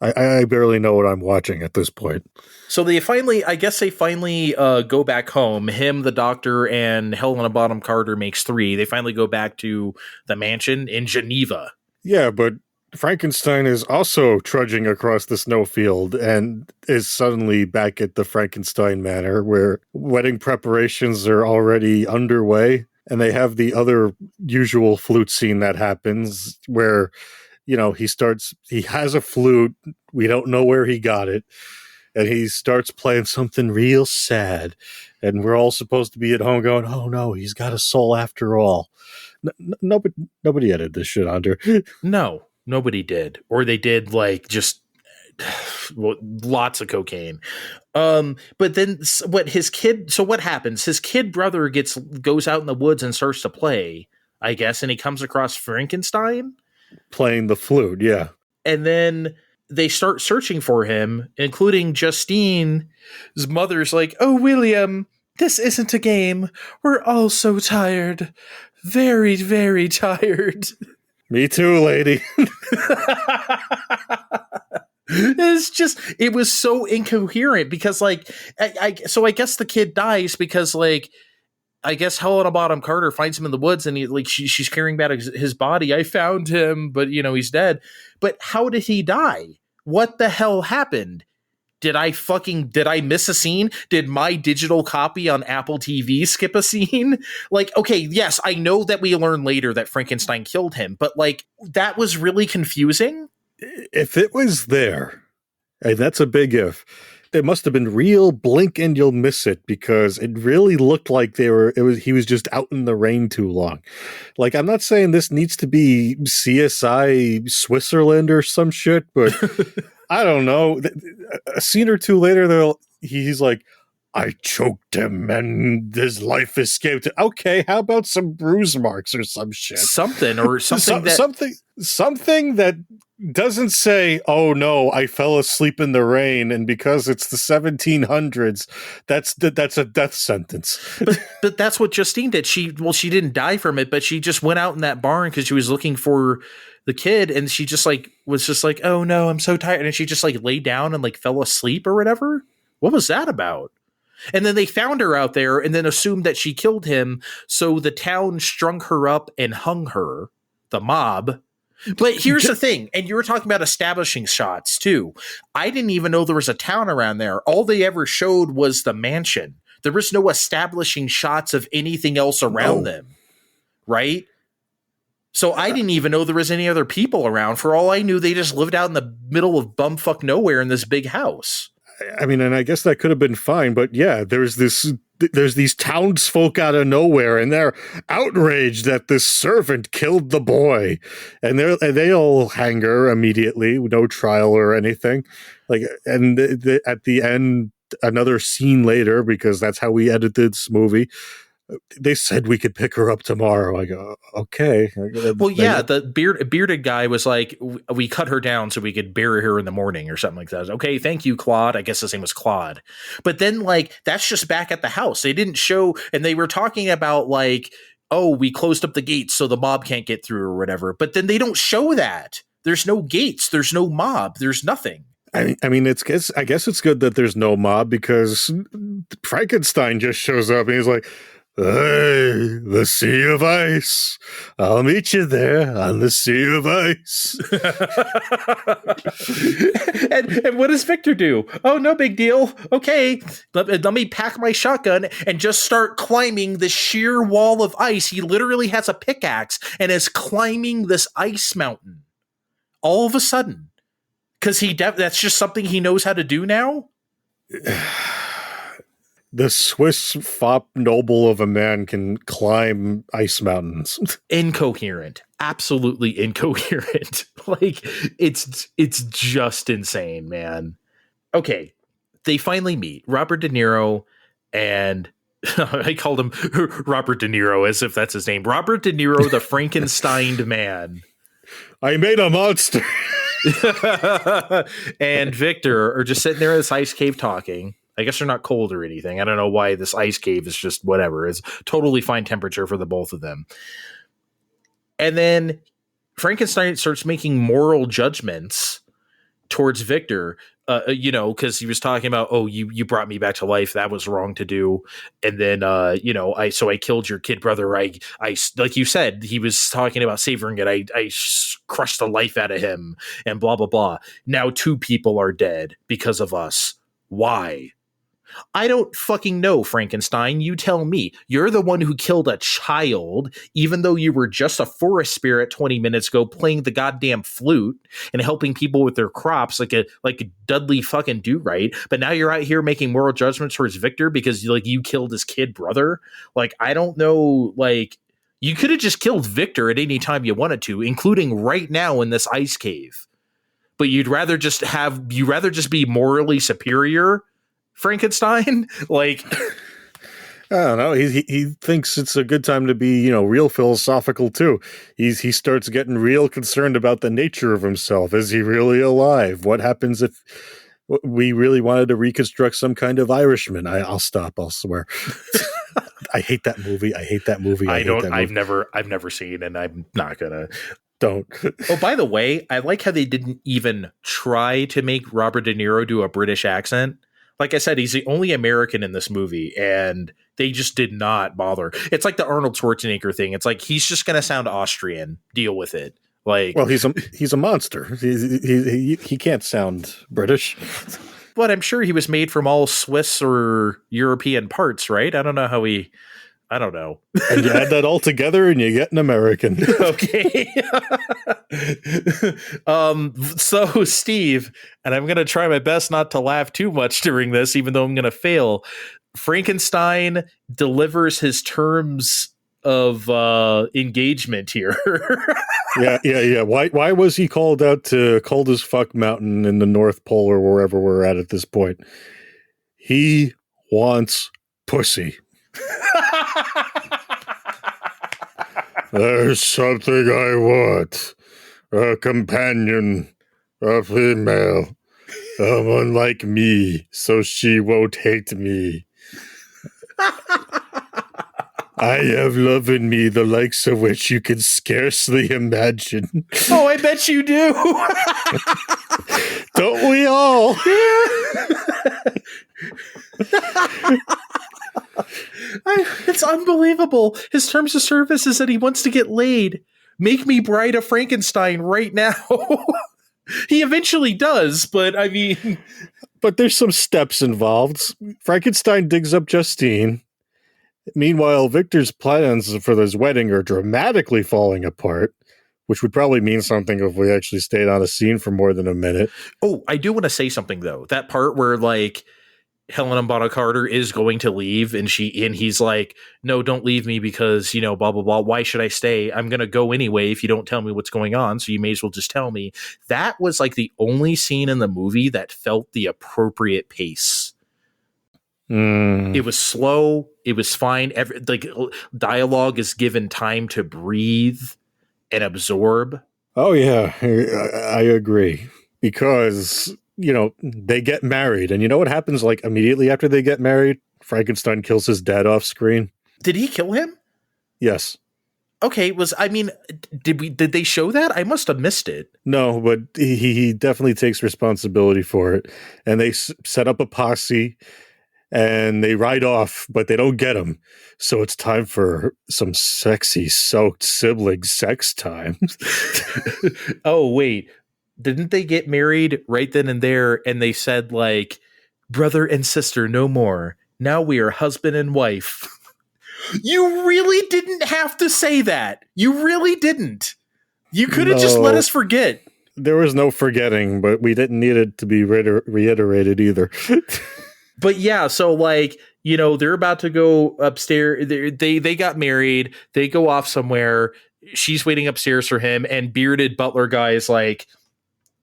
I barely know what I'm watching at this point. So they finally go back home. Him, the doctor, and Helena Bonham Carter makes 3. They finally go back to the mansion in Geneva. Yeah, but Frankenstein is also trudging across the snowfield and is suddenly back at the Frankenstein Manor, where wedding preparations are already underway. And they have the other usual flute scene that happens where... he has a flute. We don't know where he got it. And he starts playing something real sad. And we're all supposed to be at home going, oh no, he's got a soul after all. Nobody edited this shit under. No, nobody did. Or they did like just lots of cocaine. But then what happens? His kid brother goes out in the woods and starts to play, I guess. And he comes across Frankenstein. Playing the flute, yeah. And then they start searching for him, including Justine's mother's like, oh, William, this isn't a game. We're all so tired. Very, very tired. Me too, lady. It was so incoherent because like, so I guess the kid dies because like, I guess Helena Bonham Carter finds him in the woods and she's carrying back his body. I found him, but he's dead. But how did he die? What the hell happened? Did I miss a scene? Did my digital copy on Apple TV skip a scene? Like, okay, yes, I know that we learn later that Frankenstein killed him, but like that was really confusing. If it was there, and that's a big if, it must have been real blink and you'll miss it, because it really looked like he was just out in the rain too long. Like, I'm not saying this needs to be CSI Switzerland or some shit, but I don't know. A scene or two later, he's like, I choked him and his life escaped. Okay, how about some bruise marks or some shit? Something that doesn't say, oh no, I fell asleep in the rain, and because it's the 1700s, that's a death sentence. But that's what Justine did. She didn't die from it, but she just went out in that barn because she was looking for the kid, and she just like was just like, oh no, I'm so tired, and she just like laid down and like fell asleep or whatever. What was that about? And then they found her out there and then assumed that she killed him. So the town strung her up and hung her, the mob. But here's the thing. And you were talking about establishing shots too. I didn't even know there was a town around there. All they ever showed was the mansion. There was no establishing shots of anything else around them. Right? So I didn't even know there was any other people around. For all I knew, they just lived out in the middle of bumfuck nowhere in this big house. I mean, and I guess that could have been fine, but yeah, there's this there's these townsfolk out of nowhere, and they're outraged that this servant killed the boy, and they all hang her immediately, no trial or anything. Like, and at the end, another scene later, because that's how we edited this movie. They said we could pick her up tomorrow. I go, okay. Well, yeah, the bearded guy was like, we cut her down so we could bury her in the morning or something like that. Okay, thank you, Claude. I guess his name was Claude. But then, like, that's just back at the house. They didn't show, and they were talking about, like, oh, we closed up the gates so the mob can't get through or whatever. But then they don't show that. There's no gates. There's no mob. There's nothing. I mean, I guess it's good that there's no mob, because Frankenstein just shows up and he's like, hey, the Sea of Ice. I'll meet you there on the Sea of Ice. and what does Victor do? Oh, no big deal. Okay, let me pack my shotgun and just start climbing the sheer wall of ice. He literally has a pickaxe and is climbing this ice mountain. All of a sudden. Because that's just something he knows how to do now? The Swiss fop noble of a man can climb ice mountains. Incoherent. Absolutely incoherent. Like, it's just insane, man. Okay, they finally meet. Robert De Niro and... I called him Robert De Niro as if that's his name. Robert De Niro, the Frankenstein man. I made a monster. And Victor are just sitting there in this ice cave talking. I guess they're not cold or anything. I don't know why this ice cave is just whatever. It's totally fine temperature for the both of them. And then Frankenstein starts making moral judgments towards Victor, because he was talking about, oh, you brought me back to life. That was wrong to do. And then, I killed your kid brother. I like you said, he was talking about savoring it. I crushed the life out of him and blah, blah, blah. Now 2 people are dead because of us. Why? I don't fucking know, Frankenstein. You tell me. You're the one who killed a child, even though you were just a forest spirit 20 minutes ago playing the goddamn flute and helping people with their crops like a Dudley fucking do-right. But now you're out here making moral judgments towards Victor because you killed his kid brother. Like, I don't know, like, you could have just killed Victor at any time you wanted to, including right now in this ice cave. But you'd rather just be morally superior, Frankenstein? Like, I don't know. He thinks it's a good time to be, real philosophical too. He starts getting real concerned about the nature of himself. Is he really alive? What happens if we really wanted to reconstruct some kind of Irishman? I'll stop. I'll swear. I hate that movie. I've never seen, and I'm not gonna. Don't. Oh, by the way, I like how they didn't even try to make Robert De Niro do a British accent. Like I said, he's the only American in this movie, and they just did not bother. It's like the Arnold Schwarzenegger thing. It's like, he's just going to sound Austrian. Deal with it. Like, well, he's a monster. He can't sound British. But I'm sure he was made from all Swiss or European parts, right? I don't know. And you add that all together and you get an American. Okay. So Steve, and I'm going to try my best not to laugh too much during this, even though I'm going to fail. Frankenstein delivers his terms of engagement here. Yeah. Why was he called out to cold as fuck mountain in the North Pole or wherever we're at this point? He wants pussy. There's something I want. A companion. A female. Someone like me, so she won't hate me. I have love in me, the likes of which you can scarcely imagine. Oh, I bet you do. Don't we all? It's unbelievable. His terms of service is that he wants to get laid. Make me bride of Frankenstein right now. He eventually does, but I mean... But there's some steps involved. Frankenstein digs up Justine. Meanwhile, Victor's plans for this wedding are dramatically falling apart, which would probably mean something if we actually stayed on a scene for more than a minute. Oh, I do want to say something, though. That part where, like, Helena Bonham Carter is going to leave, and he's like, no, don't leave me because, blah, blah, blah. Why should I stay? I'm going to go anyway if you don't tell me what's going on. So you may as well just tell me. That was like the only scene in the movie that felt the appropriate pace. It was slow. It was fine. Dialogue is given time to breathe and absorb. Oh, yeah, I agree. Because, they get married. And you know what happens like immediately after they get married? Frankenstein kills his dad off screen. Did he kill him? Yes. Okay, did they show that? I must have missed it. No, but he definitely takes responsibility for it. And they set up a posse and they ride off, but they don't get him. So it's time for some sexy soaked sibling sex time. Oh, wait. Didn't they get married right then and there? And they said, like, brother and sister, no more. Now we are husband and wife. You really didn't have to say that. You really didn't. You could have just let us forget. There was no forgetting, but we didn't need it to be reiterated either. But yeah, so like, they're about to go upstairs. They got married. They go off somewhere. She's waiting upstairs for him. And bearded butler guy is like,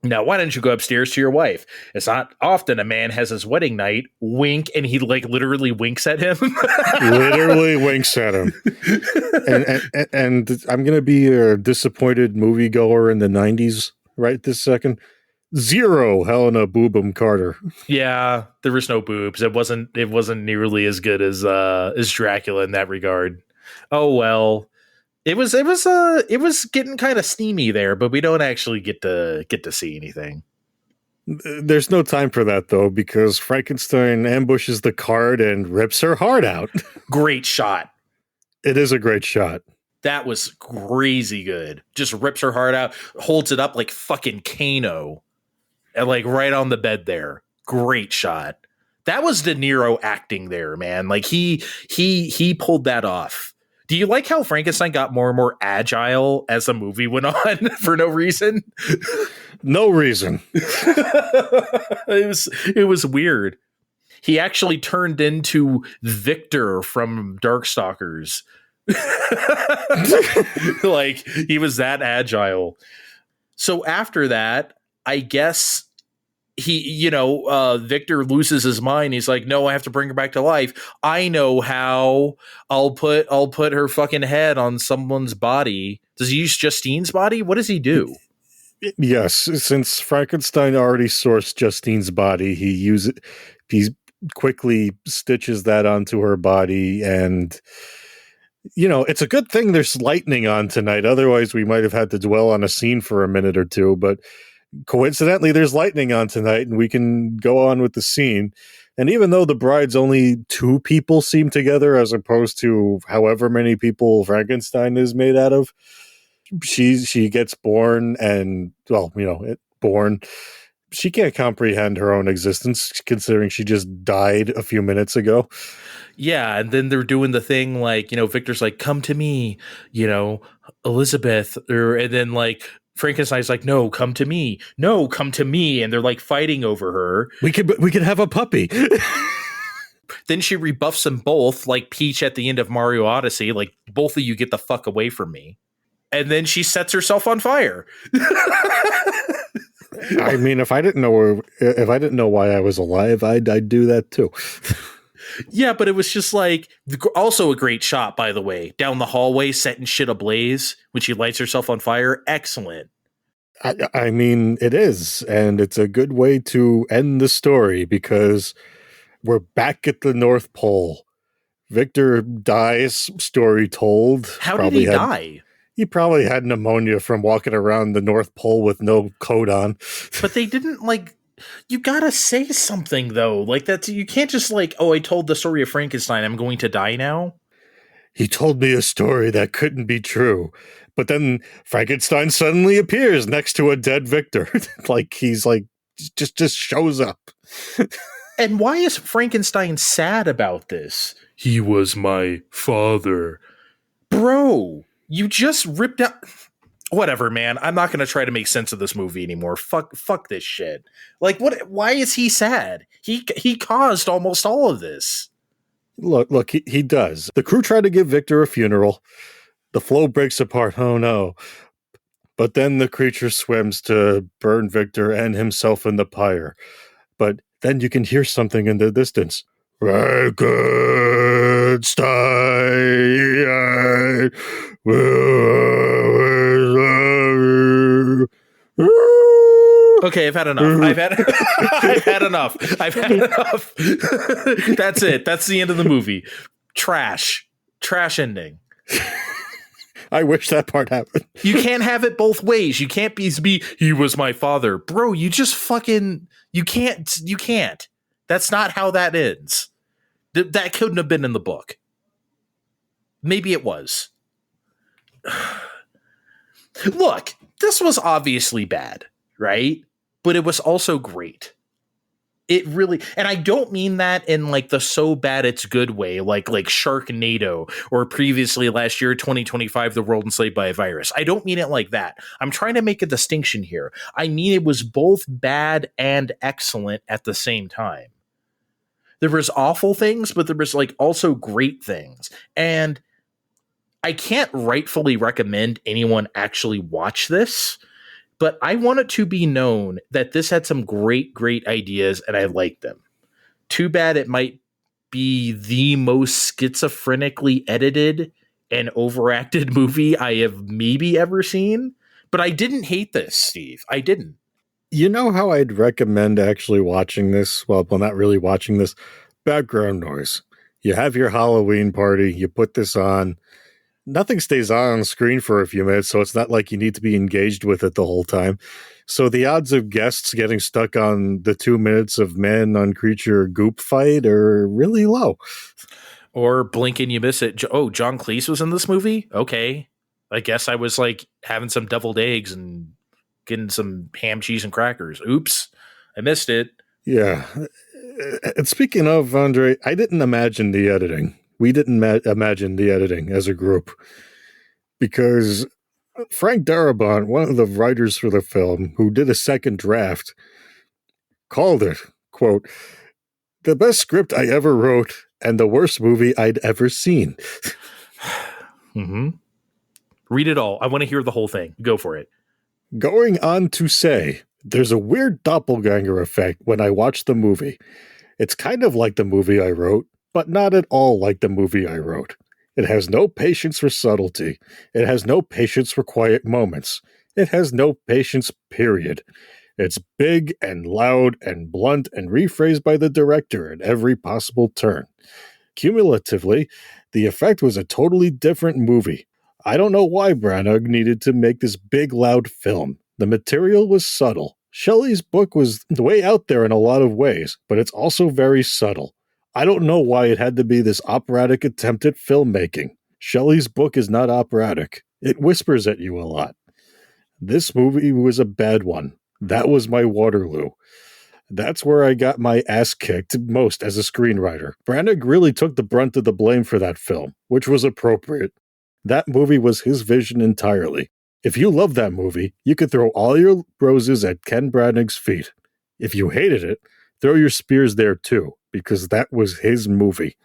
now, why don't you go upstairs to your wife? It's not often a man has his wedding night. Wink. And he like literally winks at him. Literally winks at him. And I'm going to be a disappointed moviegoer in the 90s right this second. Zero Helena Boobum Carter. Yeah, there was no boobs. It wasn't nearly as good as Dracula in that regard. Oh well. It was getting kind of steamy there, but we don't actually get to see anything. There's no time for that though, because Frankenstein ambushes the cart and rips her heart out. Great shot. It is a great shot. That was crazy good. Just rips her heart out, holds it up like fucking Kano. And like right on the bed there. Great shot. That was De Niro acting there, man. Like he pulled that off. Do you like how Frankenstein got more and more agile as the movie went on for no reason? No reason. It was weird. He actually turned into Victor from Darkstalkers. Like he was that agile. So after that, I guess Victor loses his mind. He's like, no, I have to bring her back to life. I know how. I'll put her fucking head on someone's body. Does he use Justine's body? What does he do? Yes, since Frankenstein already sourced Justine's body, he quickly stitches that onto her body. And it's a good thing there's lightning on tonight. Otherwise we might have had to dwell on a scene for a minute or two, but coincidentally, there's lightning on tonight, and we can go on with the scene. And even though the bride's only two people seem together, as opposed to however many people Frankenstein is made out of, she gets born, and born. She can't comprehend her own existence, considering she just died a few minutes ago. Yeah, and then they're doing the thing like, Victor's like, come to me, Elizabeth, and then like Frankenstein's like, no, come to me. No, come to me. And they're like fighting over her. We could have a puppy. Then she rebuffs them both like Peach at the end of Mario Odyssey. Like, both of you get the fuck away from me. And then she sets herself on fire. I mean, if I didn't know why I was alive, I'd do that too. Yeah, but it was just like, also a great shot, by the way, down the hallway, setting shit ablaze when she lights herself on fire. Excellent. I mean, it is, and it's a good way to end the story because we're back at the North Pole. Victor dies, story told. How did he die? He probably had pneumonia from walking around the North Pole with no coat on. But they didn't like... You gotta say something though. Like that, you can't just like, oh, I told the story of Frankenstein, I'm going to die now. He told me a story that couldn't be true. But then Frankenstein suddenly appears next to a dead Victor. Like he's like just shows up. And why is Frankenstein sad about this? He was my father. Bro, you just ripped out... whatever, man. I'm not going to try to make sense of this movie anymore. Fuck this shit. Like, what? Why is he sad? He caused almost all of this. Look, he does. The crew try to give Victor a funeral. The flow breaks apart. Oh no. But then the creature swims to burn Victor and himself in the pyre. But then you can hear something in the distance. Frankenstein. Okay, I've had enough. I've had enough. I've had enough. That's it. That's the end of the movie. Trash ending. I wish that part happened. You can't have it both ways. You can't be he was my father. Bro, you just fucking you can't. That's not how that ends. That couldn't have been in the book. Maybe it was. Look, this was obviously bad, right? But it was also great. It really, and I don't mean that in like the so bad it's good way, like Sharknado or previously last year, 2025, the world enslaved by a virus. I don't mean it like that. I'm trying to make a distinction here. I mean it was both bad and excellent at the same time. There was awful things, but there was like also great things. And I can't rightfully recommend anyone actually watch this, but I want it to be known that this had some great ideas and I liked them. Too bad it might be the most schizophrenically edited and overacted movie I have maybe ever seen, but I didn't hate this, Steve. I didn't. You know how I'd recommend actually watching this? Well, not really watching this. Background noise. You have your Halloween party, you put this on. Nothing stays on screen for a few minutes, so it's not like you need to be engaged with it the whole time. So the odds of guests getting stuck on the 2 minutes of man on creature goop fight are really low. Or blink and you miss it. Oh, John Cleese was in this movie? Okay. I guess I was like having some deviled eggs and getting some ham, cheese, and crackers. Oops. I missed it. Yeah. And speaking of, Andre, I didn't imagine the editing. We didn't imagine the editing as a group because Frank Darabont, one of the writers for the film, who did a second draft, called it, quote, the best script I ever wrote and the worst movie I'd ever seen. Mm-hmm. Read it all. I want to hear the whole thing. Go for it. Going on to say, there's a weird doppelganger effect when I watch the movie. It's kind of like the movie I wrote, but not at all like the movie I wrote. It has no patience for subtlety. It has no patience for quiet moments. It has no patience, period. It's big and loud and blunt and rephrased by the director at every possible turn. Cumulatively, the effect was a totally different movie. I don't know why Branagh needed to make this big, loud film. The material was subtle. Shelley's book was way out there in a lot of ways, but it's also very subtle. I don't know why it had to be this operatic attempt at filmmaking. Shelley's book is not operatic. It whispers at you a lot. This movie was a bad one. That was my Waterloo. That's where I got my ass kicked most as a screenwriter. Branagh really took the brunt of the blame for that film, which was appropriate. That movie was his vision entirely. If you love that movie, you could throw all your roses at Ken Branagh's feet. If you hated it, throw your spears there too, because that was his movie.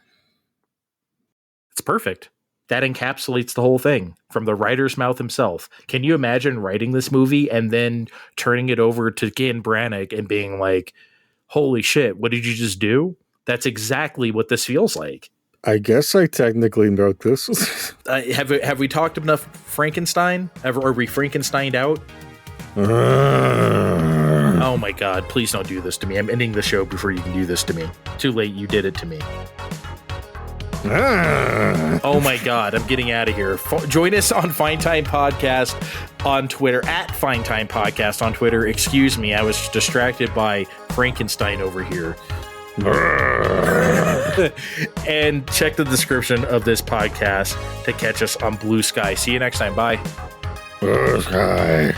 It's perfect. That encapsulates the whole thing from the writer's mouth himself. Can you imagine writing this movie and then turning it over to Ken Branagh and being like, holy shit, what did you just do? That's exactly what this feels like. I guess I technically wrote this. Have we talked enough Frankenstein? Are we Frankensteined out? Oh my God, please don't do this to me. I'm ending the show before you can do this to me. Too late, you did it to me. Oh my God, I'm getting out of here. Join us on Fine Time Podcast on Twitter, at Fine Time Podcast on Twitter. Excuse me, I was distracted by Frankenstein over here. And check the description of this podcast to catch us on Blue Sky. See you next time. Bye. Blue Sky.